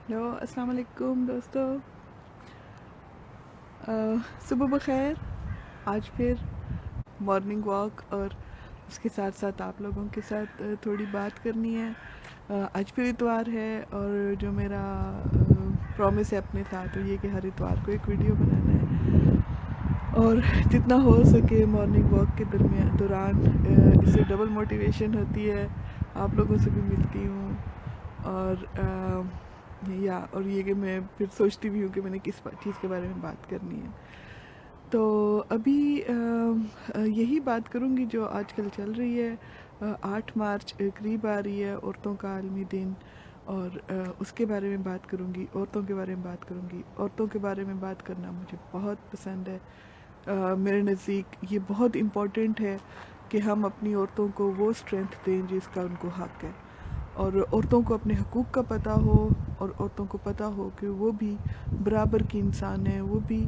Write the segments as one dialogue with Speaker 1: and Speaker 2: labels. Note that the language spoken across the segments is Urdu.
Speaker 1: ہیلو، السلام علیکم دوستو، صبح بخیر۔ آج پھر مارننگ واک اور اس کے ساتھ ساتھ آپ لوگوں کے ساتھ تھوڑی بات کرنی ہے۔ آج پھر اتوار ہے اور جو میرا پرومس ہے اپنے ساتھ وہ یہ کہ ہر اتوار کو ایک ویڈیو بنانا ہے، اور جتنا ہو سکے مارننگ واک کے دوران اس سے ڈبل موٹیویشن ہوتی ہے، آپ لوگوں سے بھی ملتی ہوں، اور اور یہ کہ میں پھر سوچتی بھی ہوں کہ میں نے کس چیز کے بارے میں بات کرنی ہے۔ تو ابھی یہی بات کروں گی جو آج کل چل رہی ہے۔ 8 مارچ قریب آ رہی ہے، عورتوں کا عالمی دن، اور اس کے بارے میں بات کروں گی، عورتوں کے بارے میں بات کروں گی۔ عورتوں کے بارے میں بات کرنا مجھے بہت پسند ہے۔ میرے نزدیک یہ بہت امپورٹنٹ ہے کہ ہم اپنی عورتوں کو وہ اسٹرینتھ دیں جس کا ان کو حق ہے، اور عورتوں کو اپنے حقوق کا پتہ ہو، اور عورتوں کو پتہ ہو کہ وہ بھی برابر کی انسان ہیں، وہ بھی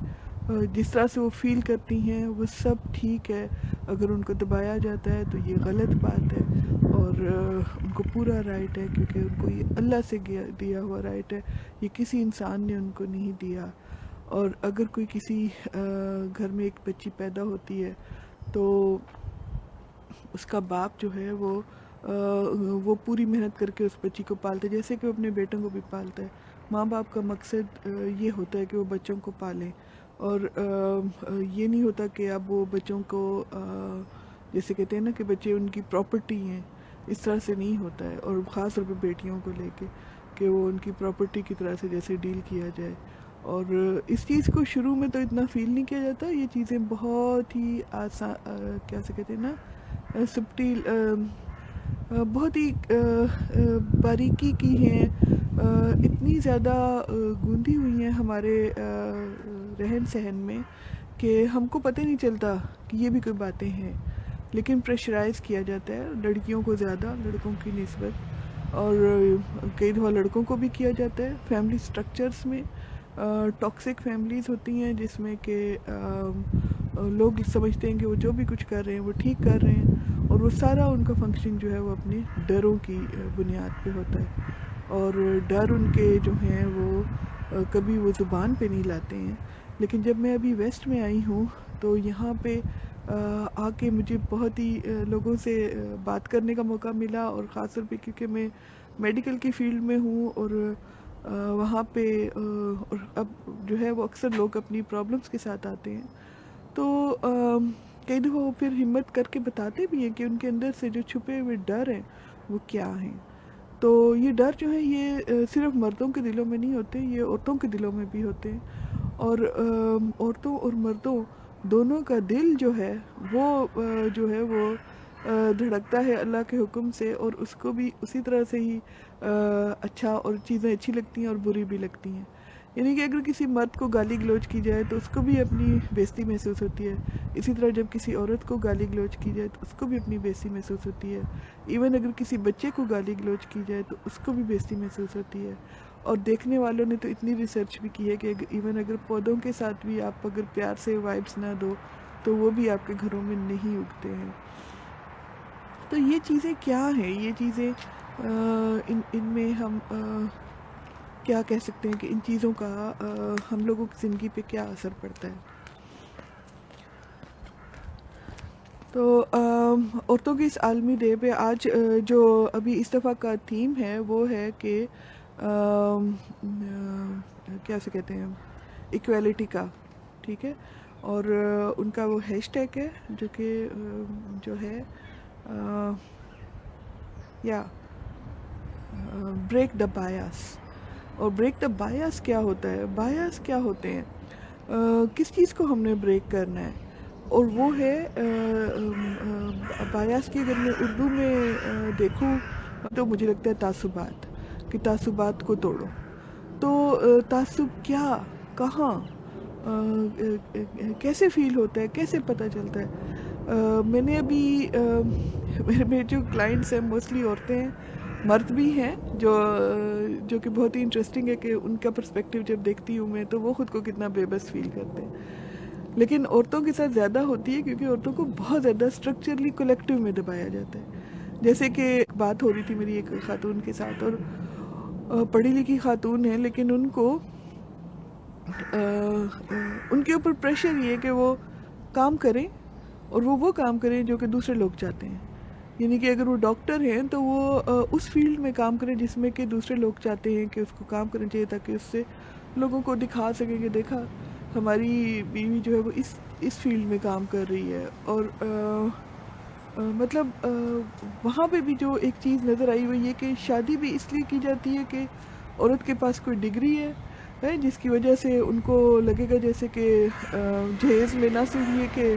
Speaker 1: جس طرح سے وہ فیل کرتی ہیں وہ سب ٹھیک ہے۔ اگر ان کو دبایا جاتا ہے تو یہ غلط بات ہے، اور ان کو پورا رائٹ ہے، کیونکہ ان کو یہ اللہ سے دیا ہوا رائٹ ہے، یہ کسی انسان نے ان کو نہیں دیا۔ اور اگر کوئی کسی گھر میں ایک بچی پیدا ہوتی ہے تو اس کا باپ جو ہے وہ پوری محنت کر کے اس بچی کو پالتا ہے، جیسے کہ وہ اپنے بیٹوں کو بھی پالتا ہے۔ ماں باپ کا مقصد یہ ہوتا ہے کہ وہ بچوں کو پالیں، اور یہ نہیں ہوتا کہ اب وہ بچوں کو جیسے کہتے ہیں نا کہ بچے ان کی پراپرٹی ہیں، اس طرح سے نہیں ہوتا ہے، اور خاص طور پہ بیٹیوں کو لے کے کہ وہ ان کی پراپرٹی کی طرح سے جیسے ڈیل کیا جائے۔ اور اس چیز کو شروع میں تو اتنا فیل نہیں کیا جاتا، یہ چیزیں بہت ہی آسان، کیا سے کہتے ہیں نا، سبٹیل، بہت ہی باریکی کی ہیں، اتنی زیادہ گوندھی ہوئی ہیں ہمارے رہن سہن میں کہ ہم کو پتہ نہیں چلتا کہ یہ بھی کوئی باتیں ہیں، لیکن پریشرائز کیا جاتا ہے لڑکیوں کو زیادہ لڑکوں کی نسبت، اور کئی دفعہ لڑکوں کو بھی کیا جاتا ہے۔ فیملی سٹرکچرز میں ٹاکسک فیملیز ہوتی ہیں جس میں کہ لوگ سمجھتے ہیں کہ وہ جو بھی کچھ کر رہے ہیں وہ ٹھیک کر رہے ہیں، اور وہ سارا ان کا فنکشن جو ہے وہ اپنے ڈروں کی بنیاد پہ ہوتا ہے، اور ڈر ان کے جو ہیں وہ کبھی وہ زبان پہ نہیں لاتے ہیں۔ لیکن جب میں ابھی ویسٹ میں آئی ہوں تو یہاں پہ آ کے مجھے بہت ہی لوگوں سے بات کرنے کا موقع ملا، اور خاص طور پہ کیونکہ میں میڈیکل کی فیلڈ میں ہوں، اور وہاں پہ اور اب جو ہے وہ اکثر لوگ اپنی پرابلمس کے ساتھ آتے ہیں، تو کئی دفعہ وہ پھر ہمت کر کے بتاتے بھی ہیں کہ ان کے اندر سے جو چھپے ہوئے ڈر ہیں وہ کیا ہیں۔ تو یہ ڈر جو ہے یہ صرف مردوں کے دلوں میں نہیں ہوتے، یہ عورتوں کے دلوں میں بھی ہوتے ہیں، اور عورتوں اور مردوں دونوں کا دل جو ہے وہ جو ہے وہ دھڑکتا ہے اللہ کے حکم سے، اور اس کو بھی اسی طرح سے ہی اچھا، اور چیزیں اچھی لگتی ہیں اور بری بھی لگتی ہیں۔ یعنی کہ اگر کسی مرد کو گالی گلوچ کی جائے تو اس کو بھی اپنی بےزتی محسوس ہوتی ہے، اسی طرح جب کسی عورت کو گالی گلوچ کی جائے تو اس کو بھی اپنی بےزتی محسوس ہوتی ہے، ایون اگر کسی بچے کو گالی گلوچ کی جائے تو اس کو بھی بےزتی محسوس ہوتی ہے۔ اور دیکھنے والوں نے تو اتنی ریسرچ بھی کی ہے کہ ایون اگر پودوں کے ساتھ بھی آپ اگر پیار سے وائبس نہ دو تو وہ بھی آپ کے گھروں میں نہیں اگتے ہیں۔ تو یہ چیزیں کیا ہیں، یہ چیزیں ان میں ہم کیا کہہ سکتے ہیں کہ ان چیزوں کا ہم لوگوں کی زندگی پہ کیا اثر پڑتا ہے۔ تو عورتوں کی اس عالمی ڈے پہ آج جو ابھی اس دفعہ کا تھیم ہے وہ ہے کہ کیا سے کہتے ہیں، ایکویلٹی کا، ٹھیک ہے، اور ان کا وہ ہیش ٹیگ ہے جو کہ جو ہے یا بریک دا بایاس۔ اور بریک دا بایاس کیا ہوتا ہے، بایاس کیا ہوتے ہیں، کس چیز کو ہم نے بریک کرنا ہے، اور وہ ہے بایاس کی اگر میں اردو میں دیکھوں تو مجھے لگتا ہے تعصبات، کہ تعصبات کو توڑو۔ تو تعصب کیا، کہاں، کیسے فیل ہوتا ہے، کیسے پتہ چلتا ہے؟ میں نے ابھی میرے جو کلائنٹس ہیں موسٹلی عورتیں ہیں، مرد بھی ہیں جو کہ بہت ہی انٹرسٹنگ ہے کہ ان کا پرسپیکٹیو جب دیکھتی ہوں میں تو وہ خود کو کتنا بے بس فیل کرتے ہیں، لیکن عورتوں کے ساتھ زیادہ ہوتی ہے کیونکہ عورتوں کو بہت زیادہ اسٹرکچرلی کولیکٹیو میں دبایا جاتا ہے۔ جیسے کہ ایک بات ہو رہی تھی میری ایک خاتون کے ساتھ، اور پڑھی لکھی خاتون ہیں، لیکن ان کو ان کے اوپر پریشر یہ ہے کہ وہ کام کریں، اور وہ کام کریں جو کہ دوسرے لوگ چاہتے ہیں. یعنی کہ اگر وہ ڈاکٹر ہیں تو وہ اس فیلڈ میں کام کریں جس میں کہ دوسرے لوگ چاہتے ہیں کہ اس کو کام کرنا چاہیے، تاکہ اس سے لوگوں کو دکھا سکے کہ دیکھا ہماری بیوی جو ہے وہ اس فیلڈ میں کام کر رہی ہے. اور مطلب وہاں پہ بھی جو ایک چیز نظر آئی وہ یہ کہ شادی بھی اس لیے کی جاتی ہے کہ عورت کے پاس کوئی ڈگری ہے جس کی وجہ سے ان کو لگے گا جیسے کہ جہیز میں نہ صرف یہ کہ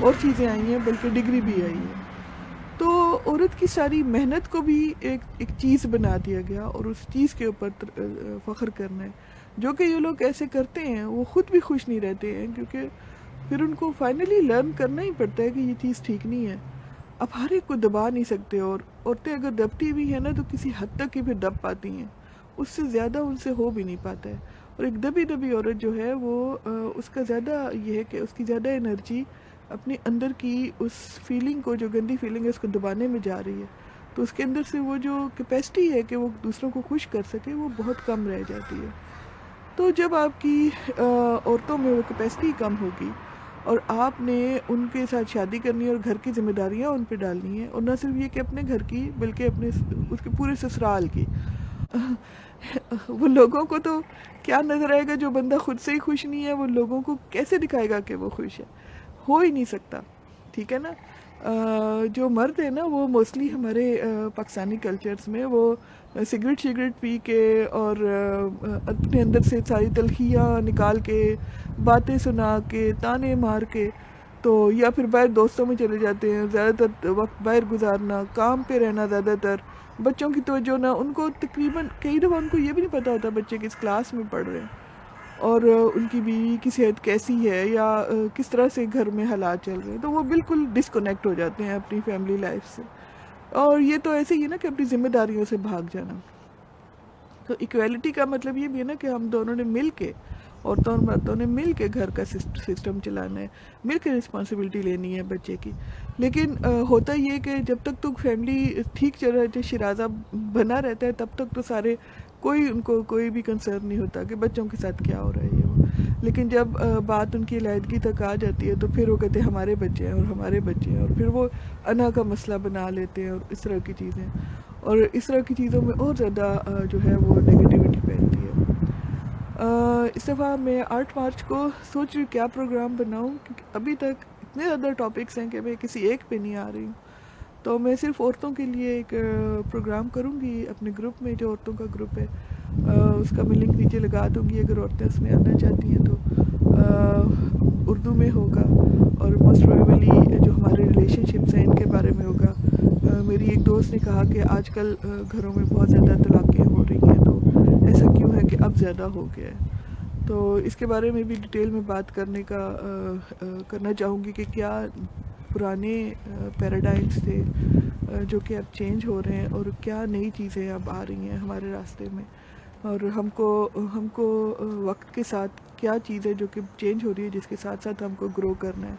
Speaker 1: اور چیزیں آئی ہیں بلکہ ڈگری بھی آئی ہے. تو عورت کی ساری محنت کو بھی ایک چیز بنا دیا گیا، اور اس چیز کے اوپر فخر کرنا ہے. جو کہ یہ لوگ ایسے کرتے ہیں وہ خود بھی خوش نہیں رہتے ہیں، کیونکہ پھر ان کو فائنلی لرن کرنا ہی پڑتا ہے کہ یہ چیز ٹھیک نہیں ہے. اب ہر ایک کو دبا نہیں سکتے، اور عورتیں اگر دبتی بھی ہیں نا تو کسی حد تک ہی پھر دب پاتی ہیں، اس سے زیادہ ان سے ہو بھی نہیں پاتا ہے. اور ایک دبی عورت جو ہے وہ اس کا زیادہ یہ ہے کہ اس کی زیادہ انرجی اپنے اندر کی اس فیلنگ کو، جو گندی فیلنگ ہے، اس کو دبانے میں جا رہی ہے. تو اس کے اندر سے وہ جو کیپیسٹی ہے کہ وہ دوسروں کو خوش کر سکے وہ بہت کم رہ جاتی ہے. تو جب آپ کی عورتوں میں وہ کیپیسٹی کم ہوگی اور آپ نے ان کے ساتھ شادی کرنی ہے اور گھر کی ذمہ داریاں ان پہ ڈالنی ہیں، اور نہ صرف یہ کہ اپنے گھر کی بلکہ اپنے اس کے پورے سسرال کی، وہ لوگوں کو تو کیا نظر آئے گا؟ جو بندہ خود سے ہی خوش نہیں ہے وہ لوگوں کو کیسے دکھائے گا کہ وہ خوش ہے؟ ہو ہی نہیں سکتا. ٹھیک ہے نا. جو مرد ہے نا وہ موسٹلی ہمارے پاکستانی کلچرز میں وہ سگریٹ پی کے اور اپنے اندر سے ساری تلخیاں نکال کے، باتیں سنا کے، تانے مار کے، تو یا پھر باہر دوستوں میں چلے جاتے ہیں، زیادہ تر وقت باہر گزارنا، کام پہ رہنا، زیادہ تر بچوں کی توجہ نہ، ان کو تقریباً کئی دفعہ ان کو یہ بھی نہیں پتا ہوتا بچے کس کلاس میں پڑھ رہے ہیں، اور ان کی بیوی کی صحت کیسی ہے، یا کس طرح سے گھر میں حالات چل رہے ہیں. تو وہ بالکل ڈسکنیکٹ ہو جاتے ہیں اپنی فیملی لائف سے. اور یہ تو ایسے ہی ہے نا کہ اپنی ذمہ داریوں سے بھاگ جانا. تو ایکویلٹی کا مطلب یہ بھی ہے نا کہ ہم دونوں نے مل کے، عورتوں اور مردوں نے مل کے گھر کا سسٹم چلانا ہے، مل کے رسپانسبلٹی لینی ہے بچے کی. لیکن ہوتا یہ کہ جب تک تو فیملی ٹھیک چل رہا ہے، شرازہ بنا رہتا ہے، تب تک تو سارے ان کو کوئی بھی کنسرن نہیں ہوتا کہ بچوں کے ساتھ کیا ہو رہا ہے یہ وہ. لیکن جب بات ان کی علیحدگی تک آ جاتی ہے تو پھر وہ کہتے ہیں ہمارے بچے ہیں اور ہمارے بچے ہیں، اور پھر وہ انا کا مسئلہ بنا لیتے ہیں اور اس طرح کی چیزیں. اور اس طرح کی چیزوں میں اور زیادہ جو ہے وہ نیگیٹیوٹی پھیلتی ہے. اس دفعہ میں 8 مارچ کو سوچ رہی ہوں کیا پروگرام بناؤں، کیونکہ ابھی تک اتنے زیادہ ٹاپکس ہیں کہ میں کسی ایک پہ نہیں آ رہی ہوں. تو میں صرف عورتوں کے لیے ایک پروگرام کروں گی اپنے گروپ میں، جو عورتوں کا گروپ ہے اس کا میں لنک نیچے لگا دوں گی، اگر عورتیں اس میں آنا چاہتی ہیں تو. اردو میں ہوگا، اور موسٹ پروبیبلی جو ہمارے ریلیشن شپس ہیں ان کے بارے میں ہوگا. میری ایک دوست نے کہا کہ آج کل گھروں میں بہت زیادہ طلاقیں ہو رہی ہیں، تو ایسا کیوں ہے کہ اب زیادہ ہو گیا ہے. تو اس کے بارے میں بھی ڈیٹیل میں بات کرنا چاہوں گی کہ کیا پرانے پیراڈائمس تھے جو کہ اب چینج ہو رہے ہیں، اور کیا نئی چیزیں اب آ رہی ہیں ہمارے راستے میں، اور ہم کو وقت کے ساتھ کیا چیز ہے جو کہ چینج ہو رہی ہے، جس کے ساتھ ساتھ ہم کو گرو کرنا ہے.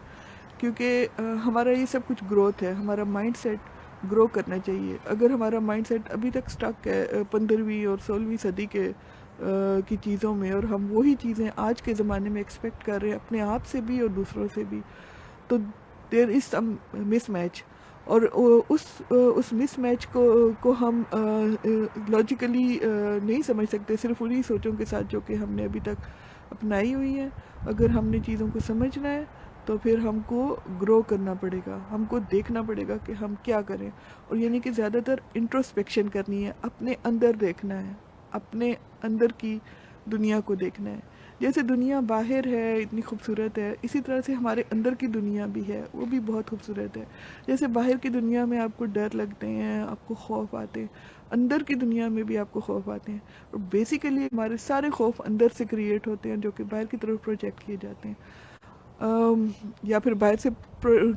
Speaker 1: کیونکہ ہمارا یہ سب کچھ گروتھ ہے، ہمارا مائنڈ سیٹ گرو کرنا چاہیے. اگر ہمارا مائنڈ سیٹ ابھی تک سٹک ہے 15ویں اور 16ویں صدی کی چیزوں میں، اور ہم وہی چیزیں آج کے زمانے میں ایکسپیکٹ کر رہے ہیں اپنے آپ سے بھی اور دوسروں سے بھی، تو دیر از سم مس میچ. اور اس مس میچ کو ہم لاجیکلی نہیں سمجھ سکتے صرف انہی سوچوں کے ساتھ جو کہ ہم نے ابھی تک اپنائی ہوئی ہیں. اگر ہم نے چیزوں کو سمجھنا ہے تو پھر ہم کو گرو کرنا پڑے گا، ہم کو دیکھنا پڑے گا کہ ہم کیا کریں. اور یعنی کہ زیادہ تر انٹروسپیکشن کرنی ہے، اپنے اندر دیکھنا ہے، اپنے اندر کی دنیا کو دیکھنا ہے. جیسے دنیا باہر ہے اتنی خوبصورت ہے، اسی طرح سے ہمارے اندر کی دنیا بھی ہے، وہ بھی بہت خوبصورت ہے. جیسے باہر کی دنیا میں آپ کو ڈر لگتے ہیں، آپ کو خوف آتے ہیں، اندر کی دنیا میں بھی آپ کو خوف آتے ہیں. اور بیسیکلی ہمارے سارے خوف اندر سے کریٹ ہوتے ہیں جو کہ باہر کی طرف پروجیکٹ کیے جاتے ہیں، یا پھر باہر سے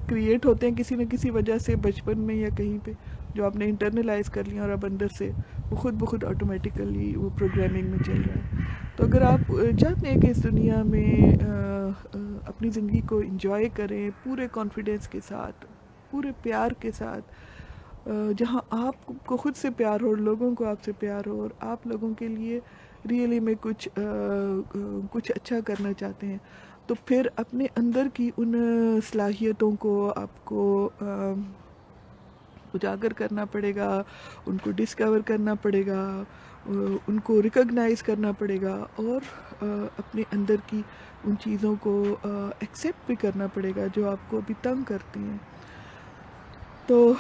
Speaker 1: کریٹ ہوتے ہیں کسی نہ کسی وجہ سے بچپن میں یا کہیں پہ، جو آپ نے انٹرنلائز کر لیا، اور اب اندر سے وہ خود بخود آٹومیٹیکلی وہ پروگرامنگ میں چل رہا ہے. تو اگر آپ چاہتے ہیں کہ اس دنیا میں اپنی زندگی کو انجوائے کریں پورے کانفیڈنس کے ساتھ، پورے پیار کے ساتھ، جہاں آپ کو خود سے پیار ہو اور لوگوں کو آپ سے پیار ہو اور آپ لوگوں کے لیے ریئلی میں کچھ اچھا کرنا چاہتے ہیں، تو پھر اپنے اندر کی ان صلاحیتوں کو آپ کو اجاگر کرنا پڑے گا، ان کو ڈسکور کرنا پڑے گا، ان کو ریکگنائز کرنا پڑے گا، اور اپنے اندر کی ان چیزوں کو ایکسیپٹ بھی کرنا پڑے گا جو آپ کو ابھی تنگ کرتی ہیں. تو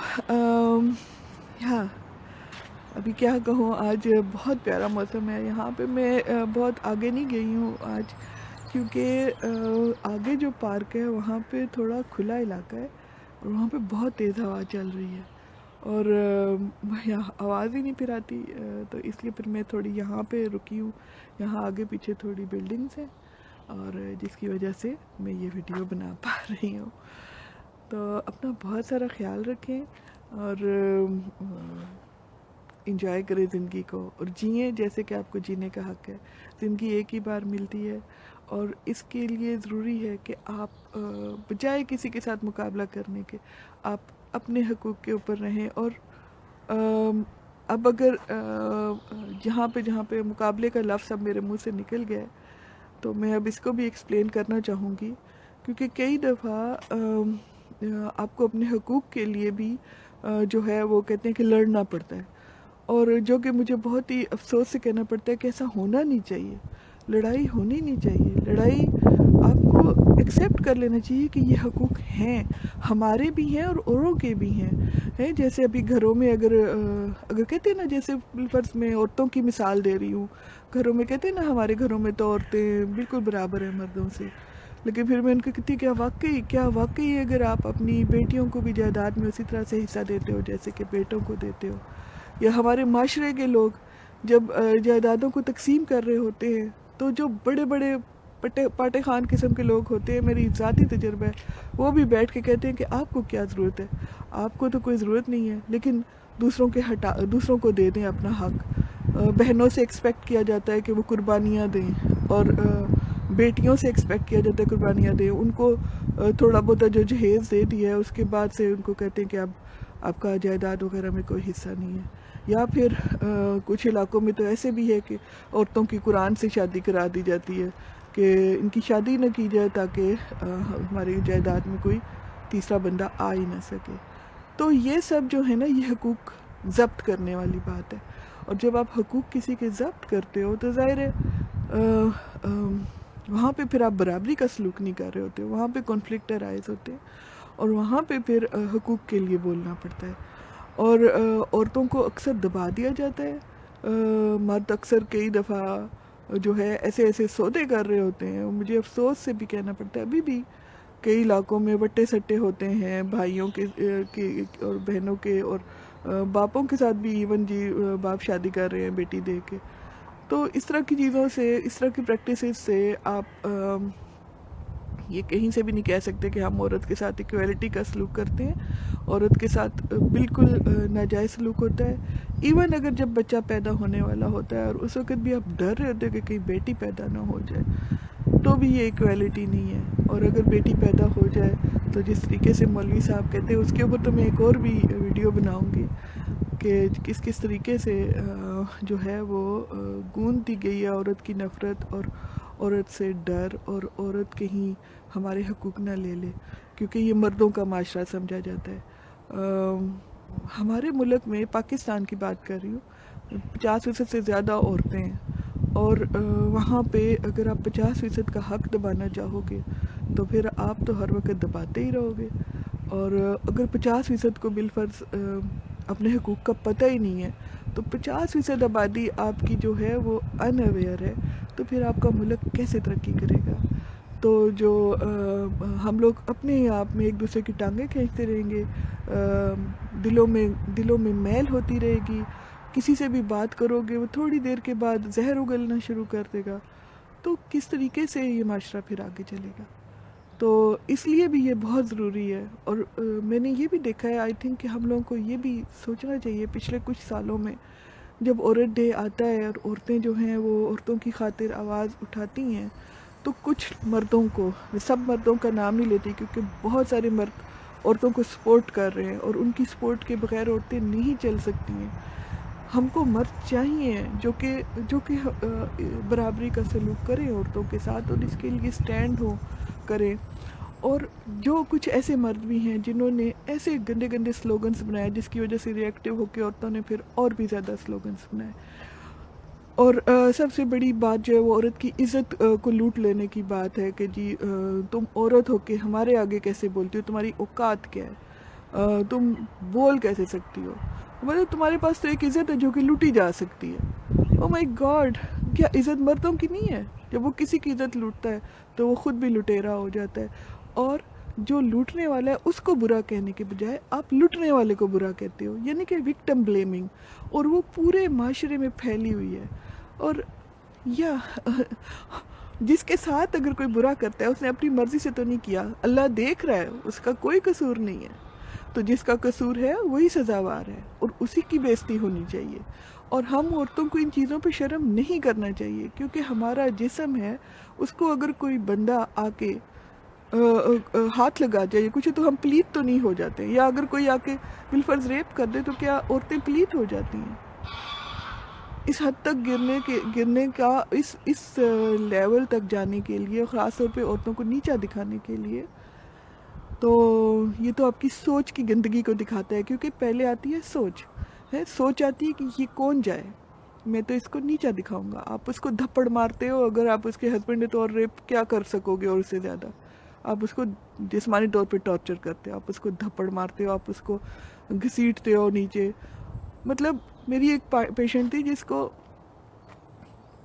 Speaker 1: ہاں، ابھی کیا کہوں، آج بہت پیارا موسم ہے یہاں پہ. میں بہت آگے نہیں گئی ہوں آج، کیونکہ آگے جو پارک ہے وہاں پہ تھوڑا کھلا علاقہ ہے اور وہاں پہ بہت تیز ہوا چل رہی ہے اور یہاں آواز ہی نہیں پھر آتی، تو اس لیے پھر میں تھوڑی یہاں پہ رکی ہوں. یہاں آگے پیچھے تھوڑی بلڈنگز ہیں اور جس کی وجہ سے میں یہ ویڈیو بنا پا رہی ہوں. تو اپنا بہت سارا خیال رکھیں اور انجوائے کریں زندگی کو اور جئیں جیسے کہ آپ کو جینے کا حق ہے. زندگی ایک ہی بار ملتی ہے اور اس کے لیے ضروری ہے کہ آپ بجائے کسی کے ساتھ مقابلہ کرنے کے آپ اپنے حقوق کے اوپر رہیں. اور اب اگر جہاں پہ مقابلے کا لفظ اب میرے منہ سے نکل گیا ہے تو میں اب اس کو بھی ایکسپلین کرنا چاہوں گی، کیونکہ کئی دفعہ آپ کو اپنے حقوق کے لیے بھی جو ہے وہ کہتے ہیں کہ لڑنا پڑتا ہے، اور جو کہ مجھے بہت ہی افسوس سے کہنا پڑتا ہے کہ ایسا ہونا نہیں چاہیے. لڑائی ہونی نہیں چاہیے. لڑائی آپ کو ایکسیپٹ کر لینا چاہیے کہ یہ حقوق ہیں، ہمارے بھی ہیں اور اوروں کے بھی ہیں. جیسے ابھی گھروں میں اگر کہتے ہیں نا، جیسے فرض میں عورتوں کی مثال دے رہی ہوں، گھروں میں کہتے ہیں نا ہمارے گھروں میں تو عورتیں بالکل برابر ہیں مردوں سے، لیکن پھر میں ان کو کہتی کیا واقعی اگر آپ اپنی بیٹیوں کو بھی جائیداد میں اسی طرح سے حصہ دیتے ہو جیسے کہ بیٹوں کو دیتے ہو، یا ہمارے معاشرے کے لوگ جب جائیدادوں کو تقسیم کر رہے ہوتے ہیں تو جو بڑے بڑے پاٹے خان قسم کے لوگ ہوتے ہیں، میری ذاتی تجربہ ہے، وہ بھی بیٹھ کے کہتے ہیں کہ آپ کو کیا ضرورت ہے، آپ کو تو کوئی ضرورت نہیں ہے، لیکن دوسروں کو دے دیں اپنا حق. بہنوں سے ایکسپیکٹ کیا جاتا ہے کہ وہ قربانیاں دیں، اور بیٹیوں سے ایکسپیکٹ کیا جاتا ہے قربانیاں دیں. ان کو تھوڑا بہت جو جہیز دے دیا ہے اس کے بعد سے ان کو کہتے ہیں کہ اب آپ کا جائیداد وغیرہ میں کوئی حصہ نہیں ہے. یا پھر کچھ علاقوں میں تو ایسے بھی ہے کہ عورتوں کی قرآن سے شادی کرا دی جاتی ہے کہ ان کی شادی نہ کی جائے تاکہ ہماری جائیداد میں کوئی تیسرا بندہ آ ہی نہ سکے. تو یہ سب جو ہے نا، یہ حقوق ضبط کرنے والی بات ہے. اور جب آپ حقوق کسی کے ضبط کرتے ہو تو ظاہر ہے وہاں پہ پھر آپ برابری کا سلوک نہیں کر رہے ہوتے، وہاں پہ کنفلکٹ رائز ہوتے ہیں اور وہاں پہ پھر حقوق کے لیے بولنا پڑتا ہے. اور عورتوں کو اکثر دبا دیا جاتا ہے. مرد اکثر کئی دفعہ جو ہے ایسے سودے کر رہے ہوتے ہیں. مجھے افسوس سے بھی کہنا پڑتا ہے ابھی بھی کئی علاقوں میں وٹے سٹے ہوتے ہیں بھائیوں کے اور بہنوں کے، اور باپوں کے ساتھ بھی ایون جی باپ شادی کر رہے ہیں بیٹی دے کے. تو اس طرح کی چیزوں سے، اس طرح کی پریکٹسز سے آپ یہ کہیں سے بھی نہیں کہہ سکتے کہ ہم عورت کے ساتھ ایکویلٹی کا سلوک کرتے ہیں. عورت کے ساتھ بالکل ناجائز سلوک ہوتا ہے. ایون اگر جب بچہ پیدا ہونے والا ہوتا ہے اور اس وقت بھی آپ ڈر رہے ہوتے ہیں کہ کہیں بیٹی پیدا نہ ہو جائے، تو بھی یہ ایکویلٹی نہیں ہے. اور اگر بیٹی پیدا ہو جائے تو جس طریقے سے مولوی صاحب کہتے ہیں، اس کے اوپر تو میں ایک اور بھی ویڈیو بناؤں گی کہ کس طریقے سے جو ہے وہ گوندھ دی گئی ہے عورت کی نفرت اور عورت سے ڈر، اور عورت کہیں ہمارے حقوق نہ لے لے، کیونکہ یہ مردوں کا معاشرہ سمجھا جاتا ہے. ہمارے ملک میں، پاکستان کی بات کر رہی ہوں، 50% سے زیادہ عورتیں ہیں، اور وہاں پہ اگر آپ 50% کا حق دبانا چاہو گے تو پھر آپ تو ہر وقت دباتے ہی رہو گے. اور اگر 50% کو بالفرض اپنے حقوق کا پتہ ہی نہیں ہے تو 50% آبادی آپ کی جو ہے وہ ان اویئر ہے، تو پھر آپ کا ملک کیسے ترقی کرے گا؟ تو جو ہم لوگ اپنے آپ میں ایک دوسرے کی ٹانگیں کھینچتے رہیں گے، دلوں میں میل ہوتی رہے گی. کسی سے بھی بات کرو گے وہ تھوڑی دیر کے بعد زہر اگلنا شروع کر دے گا. تو کس طریقے سے یہ معاشرہ پھر آگے چلے گا؟ تو اس لیے بھی یہ بہت ضروری ہے. اور میں نے یہ بھی دیکھا ہے، آئی تھنک کہ ہم لوگوں کو یہ بھی سوچنا چاہیے، پچھلے کچھ سالوں میں جب عورت ڈے آتا ہے اور عورتیں جو ہیں وہ عورتوں کی خاطر آواز اٹھاتی ہیں، تو کچھ مردوں کو، میں سب مردوں کا نام نہیں لیتی کیونکہ بہت سارے مرد عورتوں کو سپورٹ کر رہے ہیں، اور ان کی سپورٹ کے بغیر عورتیں نہیں چل سکتی ہیں۔ ہم کو مرد چاہیے جو کہ برابری کا سلوک کرے عورتوں کے ساتھ، اور اس کے لیے سٹینڈ کرے۔ اور جو کچھ ایسے مرد بھی ہیں جنہوں نے ایسے گندے گندے سلوگنز بنائے جس کی وجہ سے ریئیکٹیو ہو کے عورتوں نے پھر اور بھی زیادہ سلوگنز بنائے۔ اور سب سے بڑی بات جو ہے وہ عورت کی عزت کو لوٹ لینے کی بات ہے کہ جی تم عورت ہو کے ہمارے آگے کیسے بولتی ہو، تمہاری اوقات کیا ہے، تم بول کیسے سکتی ہو، مطلب تمہارے پاس تو ایک عزت ہے جو کہ لوٹی جا سکتی ہے۔ او مائی گاڈ، کیا عزت مردوں کی نہیں ہے؟ جب وہ کسی کی عزت لوٹتا ہے تو وہ خود بھی لٹیرا ہو جاتا ہے، اور جو لوٹنے والا ہے اس کو برا کہنے کے بجائے آپ لوٹنے والے کو برا کہتے ہو، یعنی کہ وکٹم بلیمنگ، اور وہ پورے معاشرے میں پھیلی ہوئی ہے۔ اور یا جس کے ساتھ اگر کوئی برا کرتا ہے اس نے اپنی مرضی سے تو نہیں کیا، اللہ دیکھ رہا ہے، اس کا کوئی قصور نہیں ہے، تو جس کا قصور ہے وہی سزاوار ہے اور اسی کی بےزتی ہونی چاہیے۔ اور ہم عورتوں کو ان چیزوں پہ شرم نہیں کرنا چاہیے، کیونکہ ہمارا جسم ہے، اس کو اگر کوئی بندہ آ کے ہاتھ لگا جائے کچھ تو ہم پلیت تو نہیں ہو جاتے، یا اگر کوئی آ کے بالفرض ریپ کر دے تو کیا عورتیں پلیت ہو جاتی ہیں؟ اس حد تک گرنے کا اس لیول تک جانے کے لیے، خاص طور پہ عورتوں کو نیچا دکھانے کے لیے، تو یہ تو آپ کی سوچ کی گندگی کو دکھاتا ہے، کیونکہ پہلے آتی ہے سوچ آتی ہے کہ یہ کون جائے، میں تو اس کو نیچا دکھاؤں گا۔ آپ اس کو دھپڑ مارتے ہو، اگر آپ اس کے ہسبینڈ ہیں تو اور ریپ کیا کر سکو گے، اور اس سے زیادہ آپ اس کو جسمانی طور پہ ٹارچر کرتے ہو، آپ اس کو دھپڑ مارتے ہو، آپ اس کو گھسیٹتے ہو نیچے۔ مطلب میری ایک پیشنٹ تھی جس کو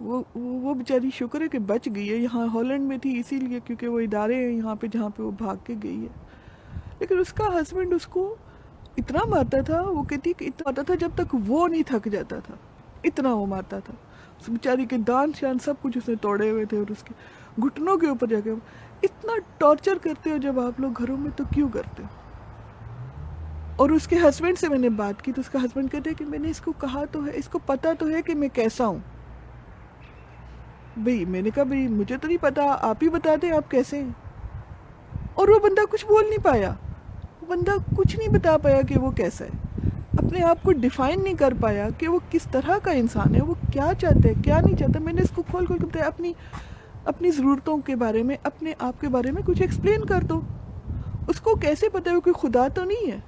Speaker 1: وہ بیچاری شکر ہے کہ بچ گئی ہے، یہاں ہالینڈ میں تھی اسی لیے کیونکہ وہ ادارے ہیں یہاں پہ جہاں پہ وہ بھاگ کے گئی ہے، لیکن اس کا ہسبینڈ اس کو اتنا مارتا تھا، وہ کہتی کہ اتنا مارتا تھا جب تک وہ نہیں تھک جاتا تھا، اتنا وہ مارتا تھا۔ اس بیچاری کے دان شان سب کچھ اس نے توڑے ہوئے تھے، اور اس کے گھٹنوں کے اوپر جا کے اتنا ٹارچر کرتے ہو جب آپ لوگ گھروں میں، تو کیوں کرتے ہو؟ اور اس کے ہسبینڈ سے میں نے بات کی تو اس کا ہسبینڈ کہتے ہیں کہ میں نے اس کو کہا تو ہے، اس کو پتا تو ہے کہ میں کیسا ہوں۔ بھئی میں نے کہا بھئی مجھے تو نہیں پتا، آپ ہی بتا دیں آپ کیسے ہیں۔ اور وہ بندہ کچھ بول نہیں پایا، وہ بندہ کچھ نہیں بتا پایا کہ وہ کیسا ہے، اپنے آپ کو ڈیفائن نہیں کر پایا کہ وہ کس طرح کا انسان ہے، وہ کیا چاہتا ہے کیا نہیں چاہتا۔ میں نے اس کو کھول کے بتایا، اپنی ضرورتوں کے بارے میں، اپنے آپ کے بارے میں کچھ ایکسپلین کر دو۔ اس کو کیسے پتا ہے وہ کوئی خدا تو نہیں ہے؟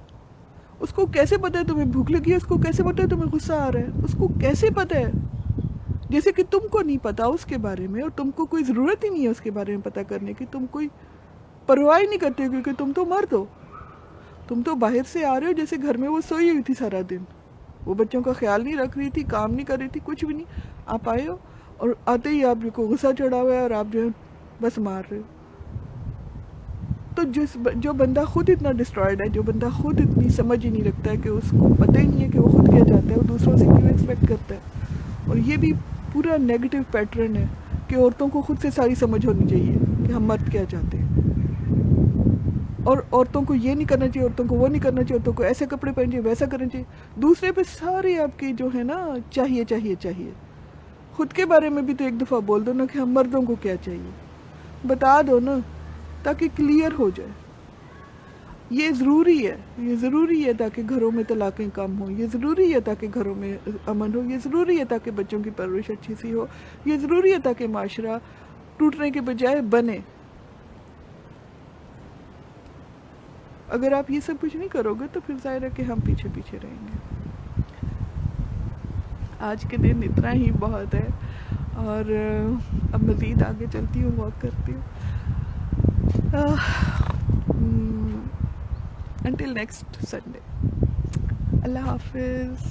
Speaker 1: اس کو کیسے پتا ہے تمہیں بھوک لگی ہے؟ اس کو کیسے پتا ہے تمہیں غصہ آ رہا ہے؟ اس کو کیسے پتا ہے؟ جیسے کہ تم کو نہیں پتا اس کے بارے میں، اور تم کو کوئی ضرورت ہی نہیں ہے اس کے بارے میں پتا کرنے کی، تم کوئی پرواہ نہیں کرتے ہو، کیونکہ تم تو مرد ہو، تم تو باہر سے آ رہے ہو، جیسے گھر میں وہ سوئی ہوئی تھی سارا دن، وہ بچوں کا خیال نہیں رکھ رہی تھی، کام نہیں کر رہی تھی، کچھ بھی نہیں، آپ آئے ہو اور آتے ہی آپ کو غصہ چڑھا ہوا ہے اور آپ جو ہے بس مار رہے ہو۔ تو جو بندہ خود اتنا ڈسٹرائڈ ہے، جو بندہ خود اتنی سمجھ ہی نہیں رکھتا ہے کہ اس کو پتہ ہی نہیں ہے کہ وہ خود کیا چاہتا ہے، وہ دوسروں سے کیوں ایکسپیکٹ کرتا ہے۔ اور یہ بھی پورا نیگیٹو پیٹرن ہے کہ عورتوں کو خود سے ساری سمجھ ہونی چاہیے کہ ہم مرد کیا چاہتے ہیں، اور عورتوں کو یہ نہیں کرنا چاہیے، عورتوں کو وہ نہیں کرنا چاہیے، عورتوں کو ایسے کپڑے پہننے چاہیے، ویسا کرنا چاہیے، دوسرے پہ سارے آپ کی جو ہے نا چاہیے چاہیے چاہیے۔ خود کے بارے میں بھی تو ایک دفعہ بول دو نا کہ ہم مردوں کو کیا چاہیے، بتا دو نا تاکہ کلیئر ہو جائے۔ یہ ضروری ہے تاکہ گھروں میں طلاقیں کم ہوں، یہ ضروری ہے تاکہ گھروں میں امن ہو، یہ ضروری ہے تاکہ بچوں کی پرورش اچھی سی ہو، یہ ضروری ہے تاکہ معاشرہ ٹوٹنے کے بجائے بنے۔ اگر آپ یہ سب کچھ نہیں کرو گے تو پھر ظاہر ہے کہ ہم پیچھے پیچھے رہیں گے۔ آج کے دن اتنا ہی بہت ہے، اور اب مزید آگے چلتی ہوں، واک کرتی ہوں۔ until next Sunday. اللہ حافظ۔